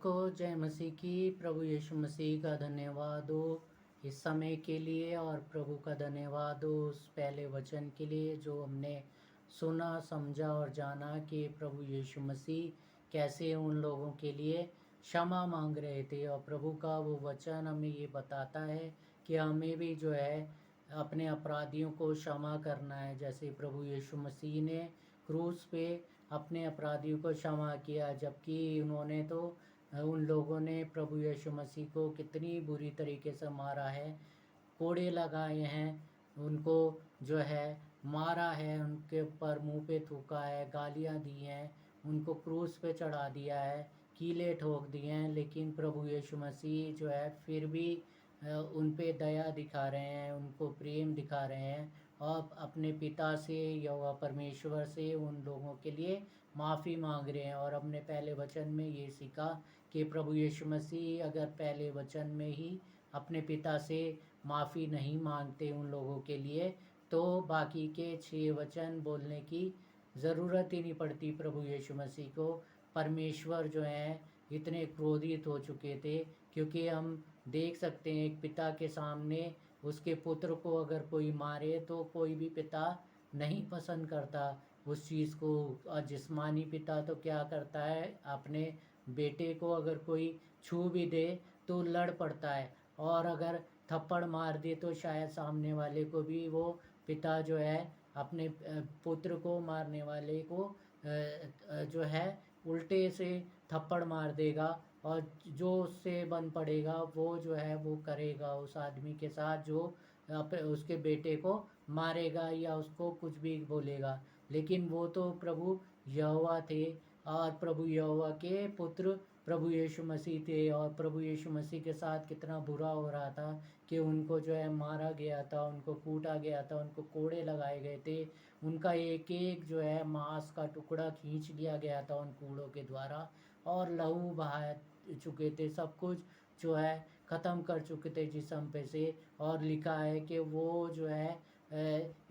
सबको जय मसीह की। प्रभु यीशु मसीह का धन्यवाद हो इस समय के लिए, और प्रभु का धन्यवाद हो उस पहले वचन के लिए जो हमने सुना, समझा और जाना कि प्रभु यीशु मसीह कैसे उन लोगों के लिए क्षमा मांग रहे थे। और प्रभु का वो वचन हमें ये बताता है कि हमें भी जो है अपने अपराधियों को क्षमा करना है, जैसे प्रभु यीशु मसीह ने क्रूस पे अपने अपराधियों को क्षमा किया। जबकि उन्होंने तो उन लोगों ने प्रभु यीशु मसीह को कितनी बुरी तरीके से मारा है, कोड़े लगाए हैं, उनको जो है मारा है, उनके ऊपर मुंह पे थूका है, गालियां दी हैं, उनको क्रूस पे चढ़ा दिया है, कीले ठोक दिए हैं। लेकिन प्रभु यीशु मसीह जो है फिर भी उन पे दया दिखा रहे हैं, उनको प्रेम दिखा रहे हैं और अपने पिता से यहोवा परमेश्वर से उन लोगों के लिए माफ़ी मांग रहे हैं। और हमने पहले वचन में ये सीखा कि प्रभु यीशु मसीह अगर पहले वचन में ही अपने पिता से माफ़ी नहीं मांगते उन लोगों के लिए, तो बाकी के 6 वचन बोलने की ज़रूरत ही नहीं पड़ती प्रभु यीशु मसीह को। परमेश्वर जो हैं इतने क्रोधित हो चुके थे, क्योंकि हम देख सकते हैं एक पिता के सामने उसके पुत्र को अगर कोई मारे तो कोई भी पिता नहीं पसंद करता उस चीज़ को। और जिस्मानी पिता तो क्या करता है, अपने बेटे को अगर कोई छू भी दे तो लड़ पड़ता है, और अगर थप्पड़ मार दे तो शायद सामने वाले को भी वो पिता जो है अपने पुत्र को मारने वाले को जो है उल्टे से थप्पड़ मार देगा, और जो उससे बन पड़ेगा वो जो है वो करेगा उस आदमी के साथ जो उसके बेटे को मारेगा या उसको कुछ भी बोलेगा। लेकिन वो तो प्रभु यहोवा थे, और प्रभु यहोवा के पुत्र प्रभु यीशु मसीह थे। और प्रभु यीशु मसीह के साथ कितना बुरा हो रहा था कि उनको जो है मारा गया था, उनको कूटा गया था, उनको कोड़े लगाए गए थे, उनका एक एक जो है मांस का टुकड़ा खींच लिया गया था उन कूड़ों के द्वारा, और लहू बहा चुके थे, सब कुछ जो है ख़त्म कर चुके थे जिस्म पे से। और लिखा है कि वो जो है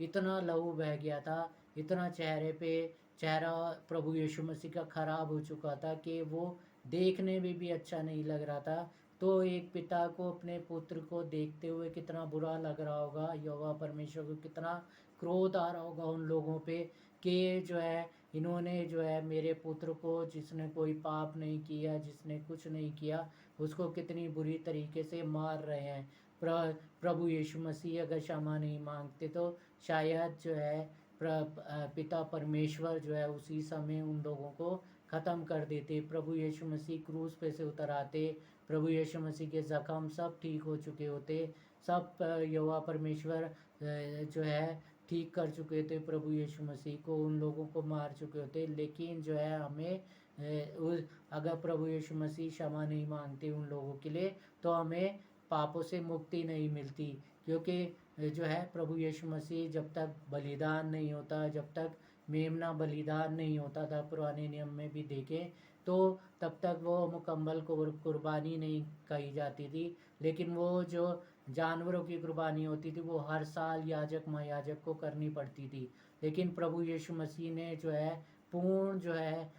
इतना लहू बह गया था, इतना चेहरा प्रभु यीशु मसीह का ख़राब हो चुका था कि वो देखने में भी अच्छा नहीं लग रहा था। तो एक पिता को अपने पुत्र को देखते हुए कितना बुरा लग रहा होगा, यहोवा परमेश्वर को कितना क्रोध आ रहा होगा उन लोगों पे कि जो है इन्होंने जो है मेरे पुत्र को, जिसने कोई पाप नहीं किया, जिसने कुछ नहीं किया, उसको कितनी बुरी तरीके से मार रहे हैं। प्रभु यीशु मसीह अगर क्षमा नहीं मांगते तो शायद जो है पिता परमेश्वर जो है उसी समय उन लोगों को ख़त्म कर देते। प्रभु यीशु मसीह क्रूस पे से उतर आते, प्रभु यीशु मसीह के ज़ख्म सब ठीक हो चुके होते, सब यहोवा परमेश्वर जो है ठीक कर चुके थे प्रभु यीशु मसीह को, उन लोगों को मार चुके होते। लेकिन जो है हमें अगर प्रभु यीशु मसीह क्षमा नहीं मांगते उन लोगों के लिए तो हमें पापों से मुक्ति नहीं मिलती। क्योंकि जो है प्रभु यीशु मसीह जब तक बलिदान नहीं होता, जब तक मेमना बलिदान नहीं होता था पुराने नियम में भी देखें, तो तब तक वो मुकम्मल कुर्बानी नहीं कही जाती थी। लेकिन वो जो जानवरों की कुर्बानी होती थी वो हर साल याजक महायाजक को करनी पड़ती थी। लेकिन प्रभु यीशु मसीह ने जो है पूर्ण जो है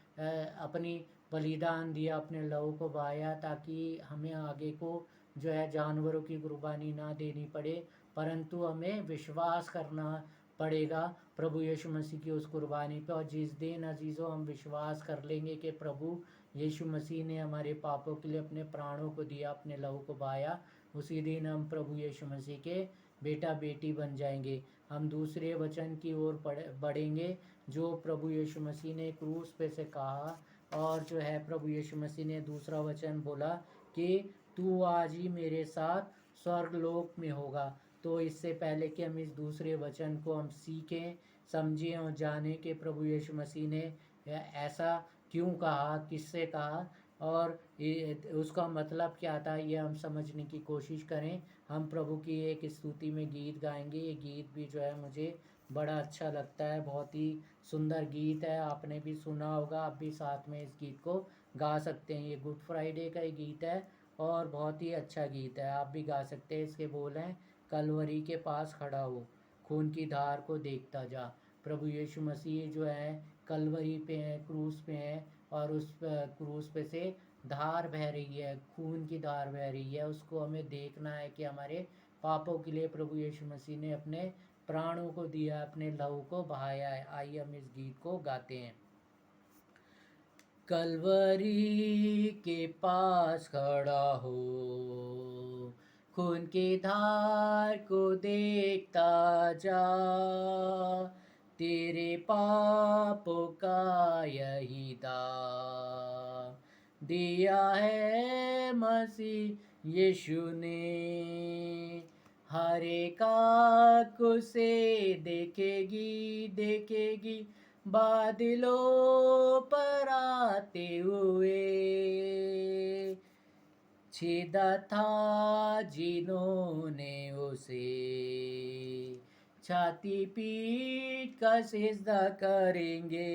अपनी बलिदान दिया, अपने लहू को बहाया, ताकि हमें आगे को जो है जानवरों की कुर्बानी ना देनी पड़े, परंतु हमें विश्वास करना पड़ेगा प्रभु यीशु मसीह की उस कुर्बानी पे। और जिस दिन अजीज़ों हम विश्वास कर लेंगे कि प्रभु यीशु मसीह ने हमारे पापों के लिए अपने प्राणों को दिया, अपने लहू को बहाया, उसी दिन हम प्रभु यीशु मसीह के बेटा बेटी बन जाएंगे। हम दूसरे वचन की ओर बढ़ेंगे जो प्रभु यीशु मसीह ने क्रूस पे से कहा। और जो है प्रभु यीशु मसीह ने दूसरा वचन बोला कि तू आज ही मेरे साथ स्वर्गलोक में होगा। तो इससे पहले कि हम इस दूसरे वचन को हम सीखें, समझें और जानें कि प्रभु यीशु मसीह ने ऐसा क्यों कहा, किससे कहा और उसका मतलब क्या था, ये हम समझने की कोशिश करें। हम प्रभु की एक स्तुति में गीत गाएंगे। ये गीत भी जो है मुझे बड़ा अच्छा लगता है, बहुत ही सुंदर गीत है, आपने भी सुना होगा, आप भी साथ में इस गीत को गा सकते हैं। ये गुड फ्राइडे का ही गीत है और बहुत ही अच्छा गीत है, आप भी गा सकते हैं। इसके बोल हैं, कलवरी के पास खड़ा हो, खून की धार को देखता जा। प्रभु यीशु मसीह जो है कलवरी पे हैं, क्रूस पे हैं, और उस क्रूस पे से धार बह रही है, खून की धार बह रही है, उसको हमें देखना है कि हमारे पापों के लिए प्रभु यीशु मसीह ने अपने प्राणों को दिया, अपने लहू को बहाया है। आइए हम इस गीत को गाते हैं। कलवरी के पास खड़ा हो, खून की धार को देखता जा, तेरे पापों का यही दाम दिया है मसीह यीशु ने। हर एक आँख उसे देखेगी देखेगी, बादलों पर आते हुए। छेदा था जिन्होंने उसे, छाती पीट का सिजदा करेंगे।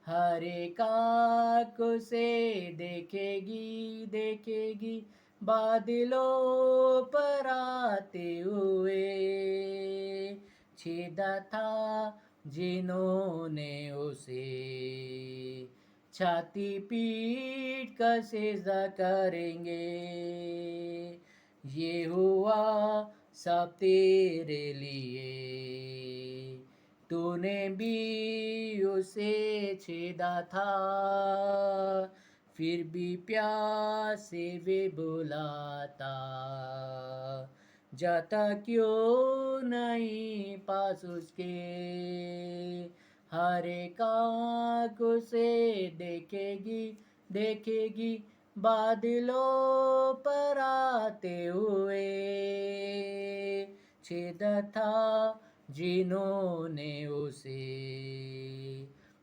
हर एक आँख उसे देखेगी देखेगी, बादलों पर आते हुए। छेदा था जिन्होंने उसे, छाती पीट कर सिजदा करेंगे। ये हुआ सब तेरे लिए, तूने भी उसे छेदा था, फिर भी प्यार से वे बुलाता, जाता क्यों नहीं पास उसके। हर एक आँख उसे देखेगी देखेगी, बादलों पर आते हुए। छेदा था जिन्होंने उसे,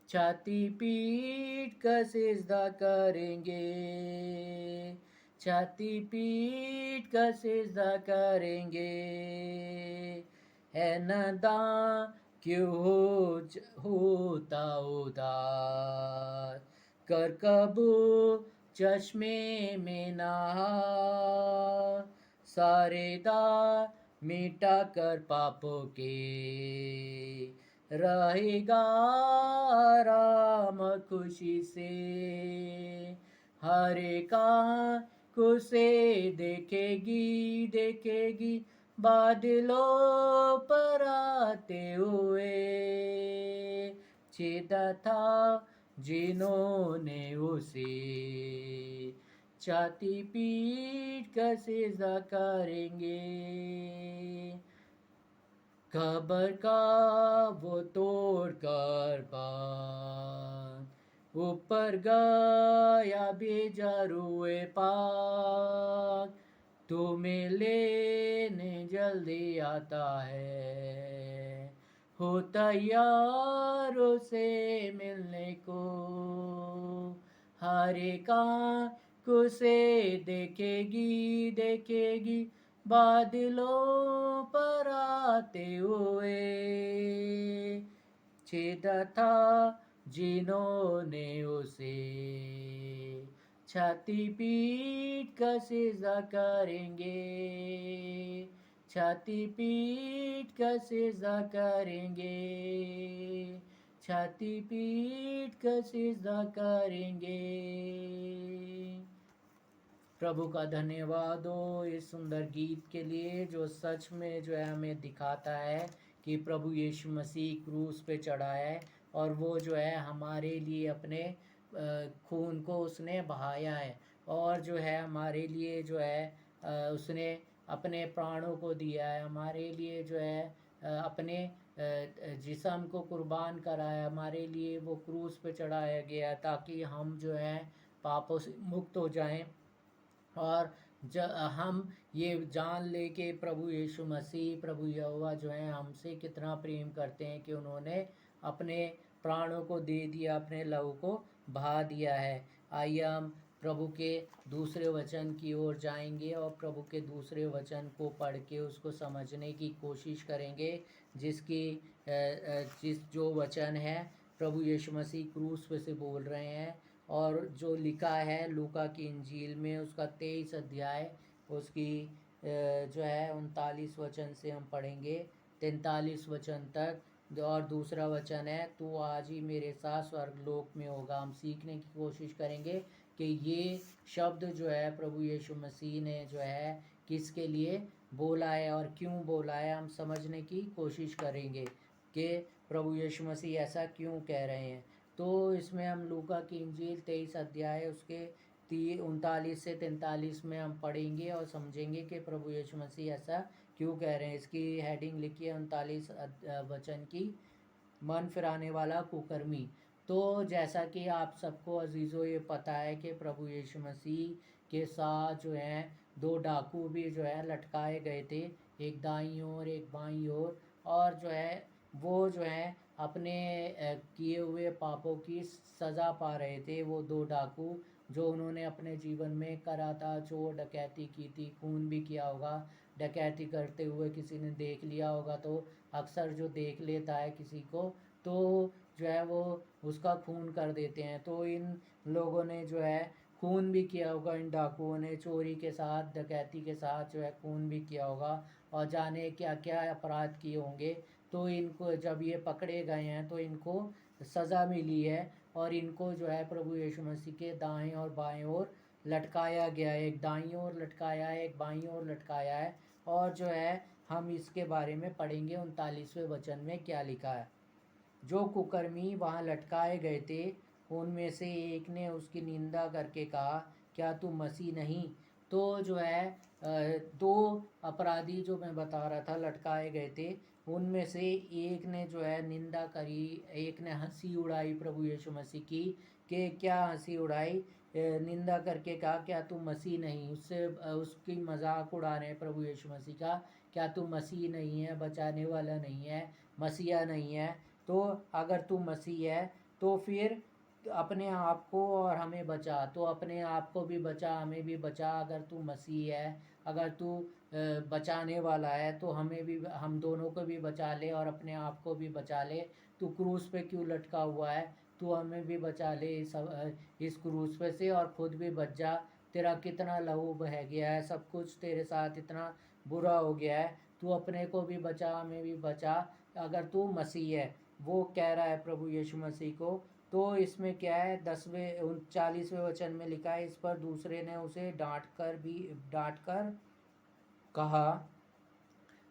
छाती पीट कर सिजदा करेंगे। छाती पीट कर सिजदा करेंगे। है नादां क्यों होता उदास, कर कबूल चश्मे में नहा, सारे दाग मिटा कर पापों के, रहेगा आराम खुशी से। हर एक आँख उसे देखेगी देखेगी, बादलों पर आते हुए। छेदा था जिन्होंने उसे, छाती पीट कर सिजदा करेंगे। खबर का वो तोड़ कर बात, ऊपर गया भेजा रुए पाक, तुम्हें लेने जल्दी आता है, हो तैयार उसे मिलने को। हर एक आँख उसे देखेगी देखेगी, बादलों पर आते हुए। छेदा था जिन्होंने उसे, छाती पीट कर सिजदा करेंगे। छाती पीट कर सिजदा करेंगे। छाती पीट कर सिजदा करेंगे। प्रभु का धन्यवाद हो इस सुंदर गीत के लिए, जो सच में जो है हमें दिखाता है कि प्रभु यीशु मसीह क्रूस पे चढ़ा है, और वो जो है हमारे लिए अपने खून को उसने बहाया है, और जो है हमारे लिए जो है उसने अपने प्राणों को दिया है, हमारे लिए जो है अपने जिस्म को कुर्बान कराया, हमारे लिए वो क्रूस पे चढ़ाया गया ताकि हम जो है पापों से मुक्त हो जाएं, और हम ये जान ले कि प्रभु यीशु मसीह प्रभु यहोवा जो है हमसे कितना प्रेम करते हैं कि उन्होंने अपने प्राणों को दे दिया, अपने लहू को बहा दिया है। आइए हम प्रभु के दूसरे वचन की ओर जाएंगे और प्रभु के दूसरे वचन को पढ़ के उसको समझने की कोशिश करेंगे, जिस जो वचन है प्रभु यीशु मसीह क्रूस पे से बोल रहे हैं, और जो लिखा है लूका की इंजील में उसका 23 अध्याय उसकी जो है 39 वचन से हम पढ़ेंगे 43 वचन तक। और दूसरा वचन है, तू आज ही मेरे साथ स्वर्ग लोक में होगा। हम सीखने की कोशिश करेंगे कि ये शब्द जो है प्रभु यीशु मसीह ने जो है किसके लिए बोला है और क्यों बोला है, हम समझने की कोशिश करेंगे कि प्रभु यीशु मसीह ऐसा क्यों कह रहे हैं। तो इसमें हम लूका की इंजील 23 अध्याय उसके 39 से 43 में हम पढ़ेंगे और समझेंगे कि प्रभु यीशु मसीह ऐसा क्यों कह रहे हैं। इसकी हेडिंग लिखी है 39 वचन की, मन फिराने वाला कुकर्मी। तो जैसा कि आप सबको अजीज़ों ये पता है कि प्रभु यीशु मसीह के साथ जो है दो डाकू भी जो है लटकाए गए थे, एक दाईं ओर एक बाईं ओर। और जो है वो जो है अपने किए हुए पापों की सज़ा पा रहे थे। वो दो डाकू जो उन्होंने अपने जीवन में करा था, चोर डकैती की थी, खून भी किया होगा। डकैती करते हुए किसी ने देख लिया होगा, तो अक्सर जो देख लेता है किसी को तो जो है वो उसका खून कर देते हैं। तो इन लोगों ने जो है खून भी किया होगा, इन डाकुओं ने चोरी के साथ डकैती के साथ जो है खून भी किया होगा और जाने क्या क्या अपराध किए होंगे। तो इनको जब ये पकड़े गए हैं तो इनको सज़ा मिली है और इनको जो है प्रभु यीशु मसीह के दाएं और बाएं ओर लटकाया गया है। एक दाईं ओर लटकाया है, एक बाईं ओर लटकाया है। और जो है हम इसके बारे में पढ़ेंगे 39वें वचन में क्या लिखा है। जो कुकर्मी वहाँ लटकाए गए थे उनमें से एक ने उसकी निंदा करके कहा, क्या तू मसीह नहीं? तो जो है दो अपराधी जो मैं बता रहा था लटकाए गए थे, उनमें से एक ने जो है निंदा करी, एक ने हंसी उड़ाई प्रभु यीशु मसीह की। कि क्या हंसी उड़ाई? निंदा करके कहा, क्या तू मसीह नहीं? उससे उसकी मजाक उड़ा रहे हैं प्रभु यीशु मसीह का। क्या तू मसीह नहीं है, बचाने वाला नहीं है, मसीहा नहीं है? तो अगर तू मसीह है तो फिर अपने आप को और हमें बचा। तो अपने आप को भी बचा, हमें भी बचा। अगर तू मसीह है, अगर तू बचाने वाला है तो हमें भी, हम दोनों को भी बचा ले और अपने आप को भी बचा ले। तू क्रूस पे क्यों लटका हुआ है? तू हमें भी बचा ले इस क्रूस पे से और खुद भी बच जा। तेरा कितना लहू बह गया है, सब कुछ तेरे साथ इतना बुरा हो गया है। तू अपने को भी बचा, हमें भी बचा, अगर तू मसीह है। वो कह रहा है प्रभु यीशु मसीह को। तो इसमें क्या है, 40वें वचन में लिखा है, इस पर दूसरे ने उसे डांट कर कहा,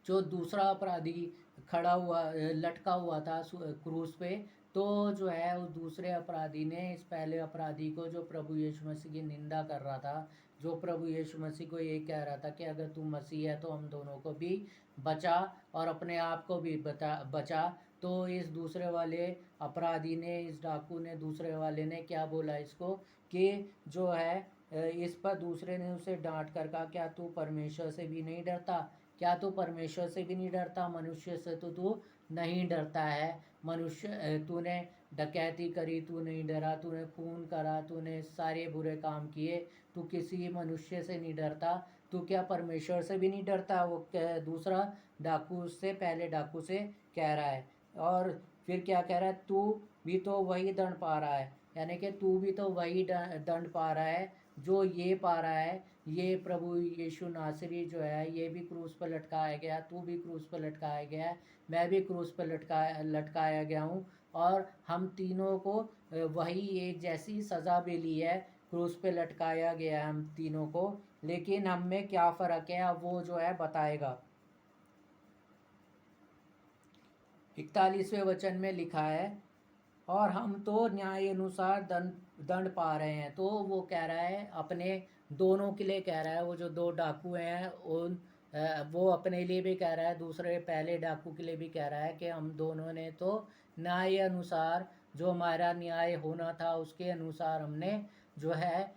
जो दूसरा अपराधी खड़ा हुआ लटका हुआ था क्रूस पे। तो जो है उस दूसरे अपराधी ने इस पहले अपराधी को, जो प्रभु यीशु मसीह की निंदा कर रहा था, जो प्रभु यीशु मसीह को ये कह रहा था कि अगर तू मसीह है तो हम दोनों को भी बचा और अपने आप को भी बचा। तो इस दूसरे वाले अपराधी ने, इस डाकू ने, दूसरे वाले ने क्या बोला इसको कि जो है इस पर दूसरे ने उसे डांट कर कहा, क्या तू परमेश्वर से भी नहीं डरता? क्या तू परमेश्वर से भी नहीं डरता? मनुष्य से तो तू नहीं डरता है। मनुष्य, तूने डकैती करी, तू नहीं डरा, तूने खून करा, तूने सारे बुरे काम किए, तू किसी मनुष्य से नहीं डरता, तू क्या परमेश्वर से भी नहीं डरता? वो दूसरा डाकू उससे, पहले डाकू से कह रहा है। और फिर क्या कह रहा है, तू भी तो वही दंड पा रहा है, यानी कि तू भी तो वही दंड पा रहा है जो ये पा रहा है। ये प्रभु यीशु नासरी जो है ये भी क्रूस पर लटकाया गया, तू भी क्रूस पर लटकाया गया है, मैं भी क्रूस पर लटकाया गया हूँ। और हम तीनों को वही एक जैसी सज़ा मिली है, क्रूस पे लटकाया गया है हम तीनों को। लेकिन हम में क्या फ़र्क है अब वो जो है बताएगा। 41वें वचन में लिखा है, और हम तो न्याय अनुसार दंड पा रहे हैं। तो वो कह रहा है अपने दोनों के लिए कह रहा है, वो जो दो डाकू हैं उन वो अपने लिए भी कह रहा है, दूसरे पहले डाकू के लिए भी कह रहा है कि हम दोनों ने तो न्याय अनुसार, जो हमारा न्याय होना था उसके अनुसार हमने जो है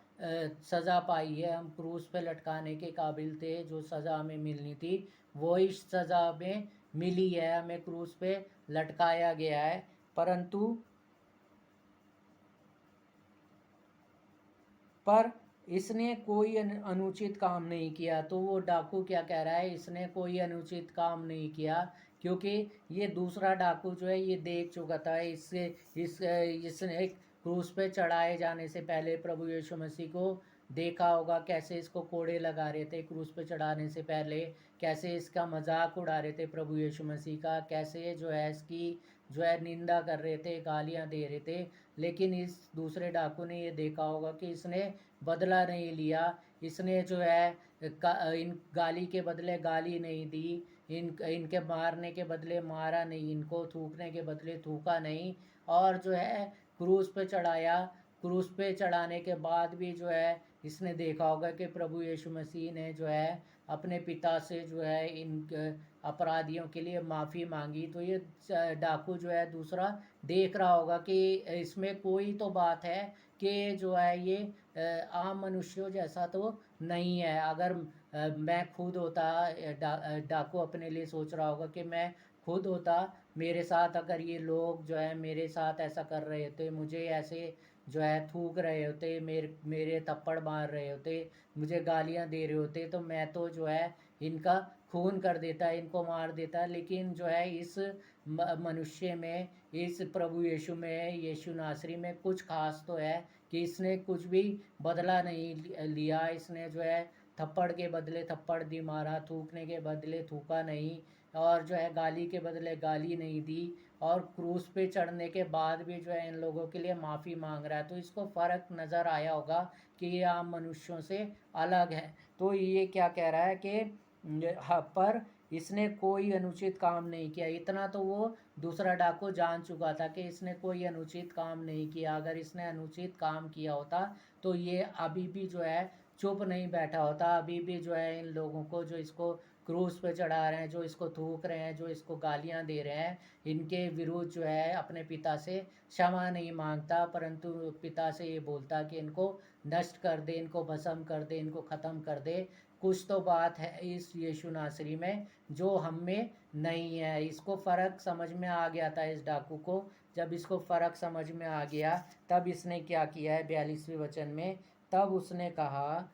सज़ा पाई है। हम क्रूस पे लटकाने के काबिल थे, जो सज़ा हमें मिलनी थी वो इस सज़ा में मिली है, हमें क्रूस पे लटकाया गया है। परंतु पर इसने कोई अनुचित काम नहीं किया। तो वो डाकू क्या कह रहा है, इसने कोई अनुचित काम नहीं किया, क्योंकि ये दूसरा डाकू जो है ये देख चुका था इससे इसने क्रूस पे चढ़ाए जाने से पहले प्रभु यीशु मसीह को देखा होगा, कैसे इसको कोड़े लगा रहे थे क्रूस पे चढ़ाने से पहले, कैसे इसका मजाक उड़ा रहे थे प्रभु यीशु मसीह का, कैसे जो है इसकी जो है निंदा कर रहे थे, गालियां दे रहे थे। लेकिन इस दूसरे डाकू ने ये देखा होगा कि इसने बदला नहीं लिया, इसने जो है इन गाली के बदले गाली नहीं दी, इनके मारने के बदले मारा नहीं, इनको थूकने के बदले थूका नहीं, और जो है क्रूस पे चढ़ाया। क्रूस पे चढ़ाने के बाद भी जो है इसने देखा होगा कि प्रभु यीशु मसीह ने जो है अपने पिता से जो है इन अपराधियों के लिए माफ़ी मांगी। तो ये डाकू जो है दूसरा देख रहा होगा कि इसमें कोई तो बात है कि जो है ये आम मनुष्यों जैसा तो नहीं है। अगर मैं खुद होता, डाकू अपने लिए सोच रहा होगा कि मैं खुद होता, मेरे साथ अगर ये लोग जो है मेरे साथ ऐसा कर रहे होते, मुझे ऐसे जो है थूक रहे होते, मेरे थप्पड़ मार रहे होते, मुझे गालियां दे रहे होते, तो मैं तो जो है इनका खून कर देता, इनको मार देता। लेकिन जो है इस मनुष्य में, इस प्रभु यीशु में, यीशु नासरी में कुछ खास तो है कि इसने कुछ भी बदला नहीं लिया। इसने जो है थप्पड़ के बदले थप्पड़ दी मारा, थूकने के बदले थूका नहीं, और जो है गाली के बदले गाली नहीं दी, और क्रूस पे चढ़ने के बाद भी जो है इन लोगों के लिए माफ़ी मांग रहा है। तो इसको फ़र्क नज़र आया होगा कि ये आम मनुष्यों से अलग है। तो ये क्या कह रहा है कि पर इसने कोई अनुचित काम नहीं किया। इतना तो वो दूसरा डाकू जान चुका था कि इसने कोई अनुचित काम नहीं किया। अगर इसने अनुचित काम किया होता तो ये अभी भी जो है चुप नहीं बैठा होता, अभी भी जो है इन लोगों को जो इसको क्रूस पे चढ़ा रहे हैं, जो इसको थूक रहे हैं, जो इसको गालियां दे रहे हैं, इनके विरुद्ध जो है अपने पिता से क्षमा नहीं मांगता, परंतु पिता से ये बोलता कि इनको नष्ट कर दे, इनको भस्म कर दे, इनको ख़त्म कर दे। कुछ तो बात है इस यीशु नासरी में जो हम में नहीं है। इसको फ़र्क समझ में आ गया था इस डाकू को। जब इसको फ़र्क समझ में आ गया तब इसने क्या किया है 42वें वचन में, तब उसने कहा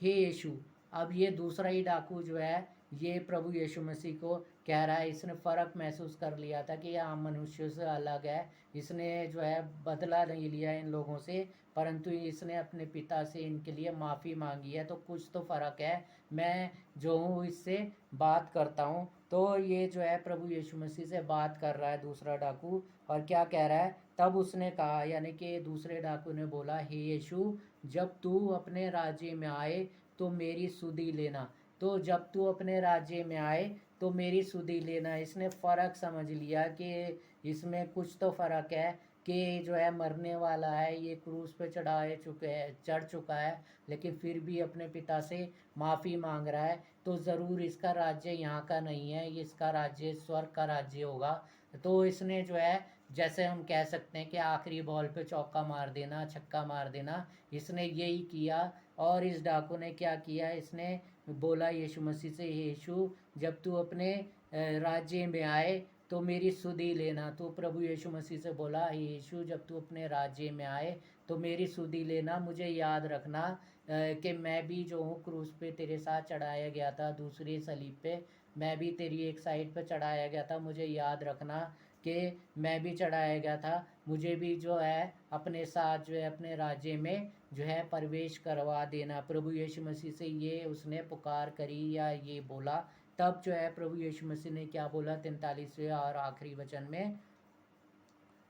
हे यीशु। अब ये दूसरा ही डाकू जो है ये प्रभु यीशु मसीह को कह रहा है, इसने फ़र्क महसूस कर लिया था कि ये आम मनुष्यों से अलग है। इसने जो है बदला नहीं लिया इन लोगों से, परंतु इसने अपने पिता से इनके लिए माफ़ी मांगी है। तो कुछ तो फ़र्क है, मैं जो हूँ इससे बात करता हूँ। तो ये जो है प्रभु यीशु मसीह से बात कर रहा है दूसरा डाकू, और क्या कह रहा है, तब उसने कहा, यानी कि दूसरे डाकू ने बोला, हे यीशु, जब तू अपने राज्य में आए तो मेरी सुधि लेना। तो जब तू अपने राज्य में आए तो मेरी सुधि लेना। इसने फ़र्क समझ लिया कि इसमें कुछ तो फ़र्क है, कि जो है मरने वाला है, ये क्रूस पे चढ़ चुका है, लेकिन फिर भी अपने पिता से माफ़ी मांग रहा है। तो ज़रूर इसका राज्य यहाँ का नहीं है, ये इसका राज्य स्वर्ग का राज्य होगा। तो इसने जो है, जैसे हम कह सकते हैं कि आखिरी बॉल पे चौका मार देना, छक्का मार देना, इसने यही किया। और इस डाकू ने क्या किया, इसने बोला यीशु मसीह से, यीशु जब तू अपने राज्य में आए तो मेरी सुधि लेना। तो प्रभु यीशु मसीह से बोला, यीशु जब तू अपने राज्य में आए तो मेरी सुधि लेना। मुझे याद रखना कि मैं भी जो हूँ क्रूस पे तेरे साथ चढ़ाया गया था, दूसरी सलीब पे मैं भी तेरी एक साइड पे चढ़ाया गया था। मुझे याद रखना कि मैं भी चढ़ाया गया था, मुझे भी जो है अपने साथ जो है अपने राज्य में जो है प्रवेश करवा देना। प्रभु यीशु मसीह से ये उसने पुकार करी या ये बोला। तब जो है प्रभु यीशु मसीह ने क्या बोला 43वें और आखिरी वचन में,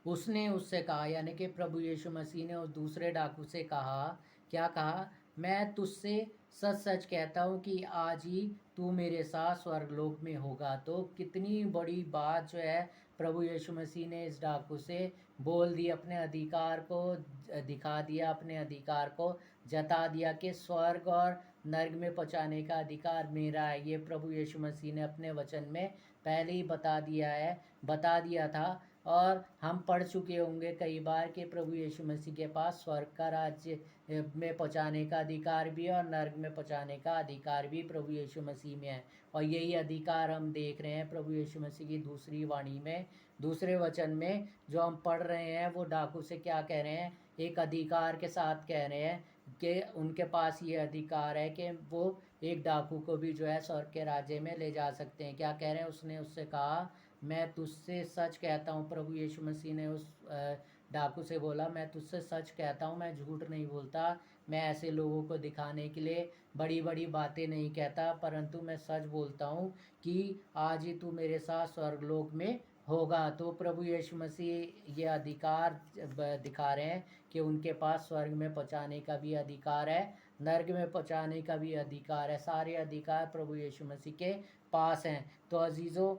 उसने उससे कहा, यानी कि प्रभु यीशु मसीह ने उस दूसरे डाकू से कहा, क्या कहा, मैं तुझसे सच सच कहता हूँ कि आज ही तू मेरे साथ स्वर्गलोक में होगा। तो कितनी बड़ी बात जो है प्रभु यीशु मसीह ने इस डाकू से बोल दी, अपने अधिकार को दिखा दिया, अपने अधिकार को जता दिया कि स्वर्ग और नर्क में पहुँचाने का अधिकार मेरा है। ये प्रभु यीशु मसीह ने अपने वचन में पहले ही बता दिया था। और हम पढ़ चुके होंगे कई बार कि प्रभु यीशु मसीह के पास स्वर्ग का राज्य में पहुँचाने का अधिकार भी है और नर्क में पहुँचाने का अधिकार भी प्रभु यीशु मसीह में है। और यही अधिकार हम देख रहे हैं प्रभु यीशु मसीह की दूसरी वाणी में, दूसरे वचन में जो हम पढ़ रहे हैं। वो डाकू से क्या कह रहे हैं, एक अधिकार के साथ कह रहे हैं कि उनके पास ये अधिकार है कि वो एक डाकू को भी जो है स्वर्ग के राज्य में ले जा सकते हैं। क्या कह रहे हैं, उसने उससे कहा, मैं तुझसे सच कहता हूँ, प्रभु यीशु मसीह ने उस डाकू से बोला, मैं तुझसे सच कहता हूँ, मैं झूठ नहीं बोलता। मैं ऐसे लोगों को दिखाने के लिए बड़ी बड़ी बातें नहीं कहता, परंतु मैं सच बोलता हूँ कि आज ही तू मेरे साथ स्वर्गलोक में होगा। तो प्रभु यीशु मसीह ये अधिकार दिखा रहे हैं कि उनके पास स्वर्ग में पहुँचाने का भी अधिकार है, नर्क में पहुँचाने का भी अधिकार है। सारे अधिकार प्रभु यीशु मसीह के पास हैं। तो अजीज़ों,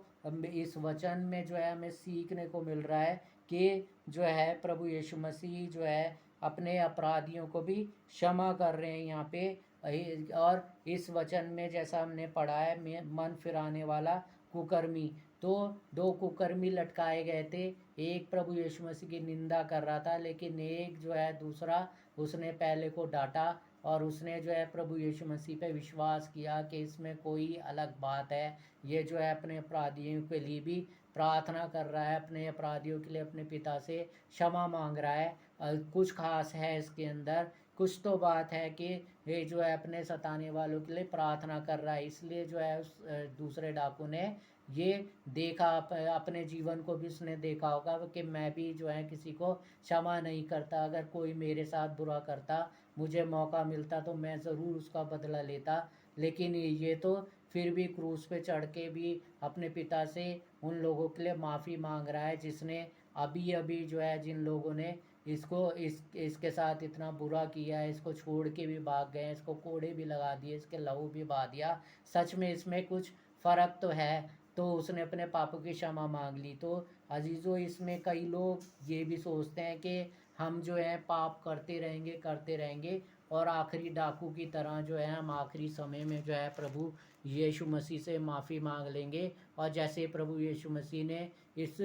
इस वचन में जो है हमें सीखने को मिल रहा है कि जो है प्रभु यीशु मसीह जो है अपने अपराधियों को भी क्षमा कर रहे हैं यहाँ पे। और इस वचन में जैसा हमने पढ़ा है, मन फिराने वाला कुकर्मी, तो दो कुकर्मी लटकाए गए थे। एक प्रभु यीशु मसीह की निंदा कर रहा था, लेकिन एक जो है दूसरा, उसने पहले को डांटा और उसने जो है प्रभु यीशु मसीह पे विश्वास किया कि इसमें कोई अलग बात है। ये जो है अपने अपराधियों के लिए भी प्रार्थना कर रहा है, अपने अपराधियों के लिए अपने पिता से क्षमा मांग रहा है। कुछ खास है इसके अंदर, कुछ तो बात है कि ये जो है अपने सताने वालों के लिए प्रार्थना कर रहा है। इसलिए जो है उस दूसरे डाकू ने ये देखा, अपने जीवन को भी उसने देखा होगा कि मैं भी जो है किसी को क्षमा नहीं करता। अगर कोई मेरे साथ बुरा करता, मुझे मौका मिलता तो मैं ज़रूर उसका बदला लेता। लेकिन ये तो फिर भी क्रूस पे चढ़ के भी अपने पिता से उन लोगों के लिए माफ़ी मांग रहा है जिसने अभी अभी जो है, जिन लोगों ने इसके साथ इतना बुरा किया है, इसको छोड़ के भी भाग गए, इसको कोड़े भी लगा दिए, इसके लहू भी बहा दिया। सच में इसमें कुछ फ़र्क तो है। तो उसने अपने पापों की क्षमा मांग ली। तो अजीज़ों, इसमें कई लोग ये भी सोचते हैं कि हम जो है पाप करते रहेंगे और आखिरी डाकू की तरह जो है हम आखिरी समय में जो है प्रभु यीशु मसीह से माफ़ी मांग लेंगे। और जैसे प्रभु यीशु मसीह ने इस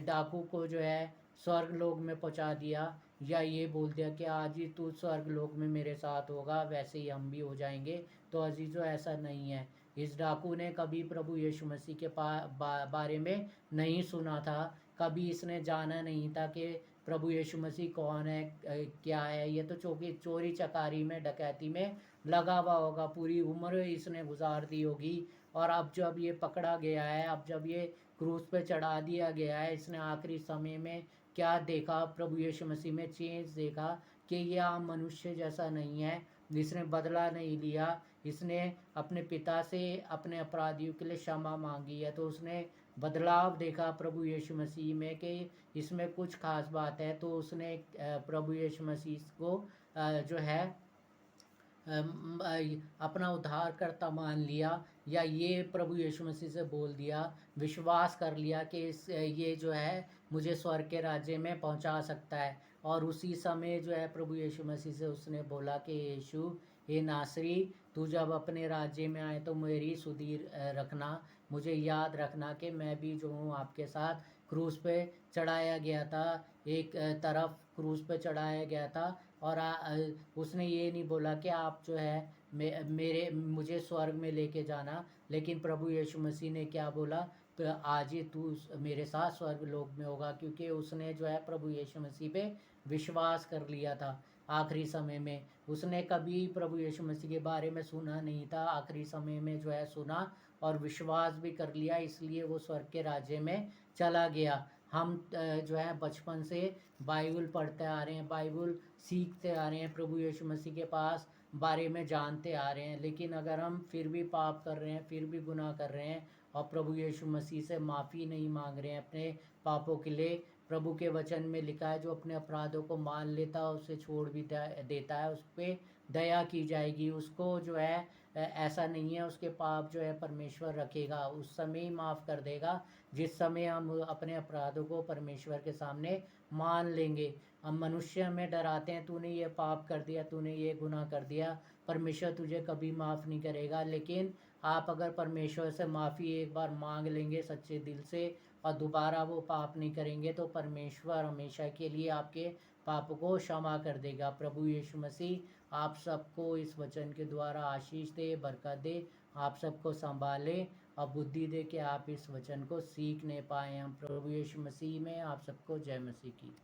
डाकू को जो है स्वर्ग लोक में पहुंचा दिया, या ये बोल दिया कि आज ही तू स्वर्ग लोक में मेरे साथ होगा, वैसे ही हम भी हो जाएंगे। तो अजीज़ों, ऐसा नहीं है। इस डाकू ने कभी प्रभु यीशु मसीह के बारे में नहीं सुना था, कभी इसने जाना नहीं था कि प्रभु यीशु मसीह कौन है, क्या है। ये तो चोरी चकारी में, डकैती में लगा हुआ होगा, पूरी उम्र इसने गुजार दी होगी। और अब जब ये पकड़ा गया है, अब जब ये क्रूस पे चढ़ा दिया गया है, इसने आखिरी समय में क्या देखा, प्रभु यीशु मसीह में चेंज देखा कि ये आम मनुष्य जैसा नहीं है। इसने बदला नहीं लिया, इसने अपने पिता से अपने अपराधियों के लिए क्षमा मांगी है। तो उसने बदलाव देखा प्रभु यीशु मसीह में कि इसमें कुछ खास बात है। तो उसने प्रभु यीशु मसीह को जो है अपना उद्धारकर्ता मान लिया, या ये प्रभु यीशु मसीह से बोल दिया, विश्वास कर लिया कि ये जो है मुझे स्वर्ग के राज्य में पहुंचा सकता है। और उसी समय जो है प्रभु यीशु मसीह से उसने बोला कि यीशु, हे नासरी, तू जब अपने राज्य में आए तो मेरी सुधीर रखना, मुझे याद रखना कि मैं भी जो हूँ आपके साथ क्रूस पे चढ़ाया गया था, एक तरफ क्रूस पे चढ़ाया गया था। और उसने ये नहीं बोला कि आप जो है मुझे स्वर्ग में लेके जाना, लेकिन प्रभु यीशु मसीह ने क्या बोला, तो आज ही तू मेरे साथ स्वर्ग लोक में होगा, क्योंकि उसने जो है प्रभु यीशु मसीह पे विश्वास कर लिया था। आखिरी समय में उसने कभी प्रभु यीशु मसीह के बारे में सुना नहीं था, आखिरी समय में जो है सुना और विश्वास भी कर लिया, इसलिए वो स्वर्ग के राज्य में चला गया। हम जो है बचपन से बाइबल पढ़ते आ रहे हैं, बाइबल सीखते आ रहे हैं, प्रभु यीशु मसीह के पास बारे में जानते आ रहे हैं। लेकिन अगर हम फिर भी पाप कर रहे हैं, फिर भी गुनाह कर रहे हैं और प्रभु यीशु मसीह से माफ़ी नहीं मांग रहे हैं अपने पापों के लिए, प्रभु के वचन में लिखा है जो अपने अपराधों को मान लेता है उसे छोड़ भी देता है, उस पर दया की जाएगी। उसको जो है ऐसा नहीं है, उसके पाप जो है परमेश्वर रखेगा, उस समय ही माफ़ कर देगा जिस समय हम अपने अपराधों को परमेश्वर के सामने मान लेंगे। हम मनुष्य में डराते हैं, तूने ये पाप कर दिया, तूने ये गुनाह कर दिया, परमेश्वर तुझे कभी माफ़ नहीं करेगा। लेकिन आप अगर परमेश्वर से माफ़ी एक बार मांग लेंगे सच्चे दिल से और दोबारा वो पाप नहीं करेंगे, तो परमेश्वर हमेशा के लिए आपके पाप को क्षमा कर देगा। प्रभु यीशु मसीह आप सबको इस वचन के द्वारा आशीष दे, बरकत दे, आप सबको संभाले और बुद्धि दे कि आप इस वचन को सीखने पाएँ। हम प्रभु यीशु मसीह में आप सबको जय मसीह की।